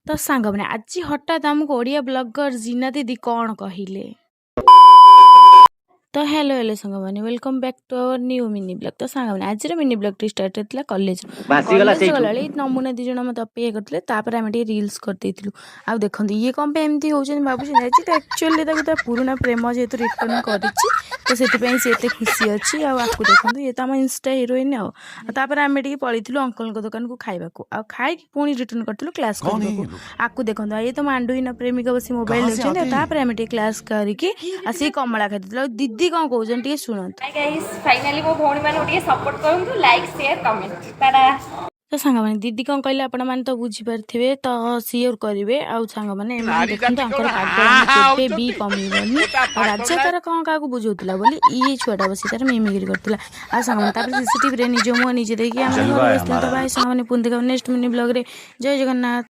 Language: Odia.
ତ ସାଙ୍ଗମାନେ ଆଜି ହଠାତ୍ ଆମକୁ ଓଡ଼ିଆ ବ୍ଲଗର ଜିନା ଦିଦି କ'ଣ କହିଲେ? ତ ହ୍ୟାଲୋ ସାଙ୍ଗମାନେ, welcome back to our new mini blog. ତ ସାଙ୍ଗମାନେ ଆଜିର ମିନି ବ୍ଲଗ୍ଟି ଷ୍ଟାର୍ଟ ହେଇଥିଲା କଲେଜରୁ। କଲେଜ ଗଲାବେଳେ ନମୁନା ଦୁଇ ଜଣ ମୋତେ ଅପେକ୍ଷା କରିଥିଲେ, ତାପରେ ଆମେ ଟିକେ ରିଲ୍ସ କରିଦେଇଥିଲୁ। ଆଉ ଦେଖନ୍ତୁ ଇଏ କ'ଣ ପାଇଁ ଏମିତି ହେଉଛନ୍ତି ଭାବୁଛନ୍ତି, ଆଜି ତ ଆକ୍ଚୁଆଲି ତାକୁ ତା ପୁରୁଣା ପ୍ରେମ ଯେହେତୁ ରିଟର୍ନ କରିଛି ତ ସେଥିପାଇଁ ସେ ଏତେ ଖୁସି ଅଛି। ଆଉ ଆକୁ ଦେଖନ୍ତୁ, ଇଏ ତ ଆମ ଇନଷ୍ଟା ହିରୋଇନ୍। ଆଉ ତାପରେ ଆମେ ଟିକେ ପଳେଇଥିଲୁ ଅଙ୍କଲଙ୍କ ଦୋକାନକୁ ଖାଇବାକୁ, ଆଉ ଖାଇକି ପୁଣି ରିଟର୍ନ କରିଥିଲୁ କ୍ଲାସ୍ କରିବାକୁ। ଆକୁ ଦେଖନ୍ତୁ, ଇଏ ତ ମାଣ୍ଡୁହୀନ ପ୍ରେମିକ ବସି ମୋବାଇଲ ଦେଖୁଛନ୍ତି। ଆଉ ତାପରେ ଆମେ ଟିକେ କ୍ଲାସ୍ କରିକି ଆସିକି କମଳା ଖାଇଥିଲୁ। ଆଉ ଦିଦି କ'ଣ କହୁଛନ୍ତି ଟିକେ ଶୁଣନ୍ତୁ। ଫାଇନାଲି ମୋ ଭଉଣୀ ମାନଙ୍କୁ ଟିକେ ସପୋର୍ଟ କରନ୍ତୁ, ଲାଇକ୍ ସେୟାର କମେଣ୍ଟ। ଟାଟା। ତ ସାଙ୍ଗମାନେ ଦିଦି କ'ଣ କହିଲେ ଆପଣମାନେ ତ ବୁଝିପାରିଥିବେ, ତ ସିଓର କରିବେ। ଆଉ ସାଙ୍ଗମାନେ ଏମାନେ ଦେଖନ୍ତୁ ଆଙ୍କର ପାଗଳାମି କେବେ ବି କମିବନି। ଆଉ ରାଜା ତାର କ'ଣ କାହାକୁ ବୁଝଉଥିଲା ବୋଲି ଇଏ ଛୁଆଟା ବସି ତାର ମିମିକ୍ରି କରିଥିଲା। ଆଉ ସାଙ୍ଗମାନେ ତାପରେ ସିସିଟିଭିରେ ନିଜ ମୁହଁ ନିଜେ ଦେଇକି ଆମେ ଘରକୁ ଆସିଥିଲୁ। ତ ଭାଇ ସାଙ୍ଗମାନେ ପୁଣି ଦେଖାଉ ନେକ୍ସଟ ମିନି ବ୍ଲଗ୍ରେ। ଜୟ ଜଗନ୍ନାଥ।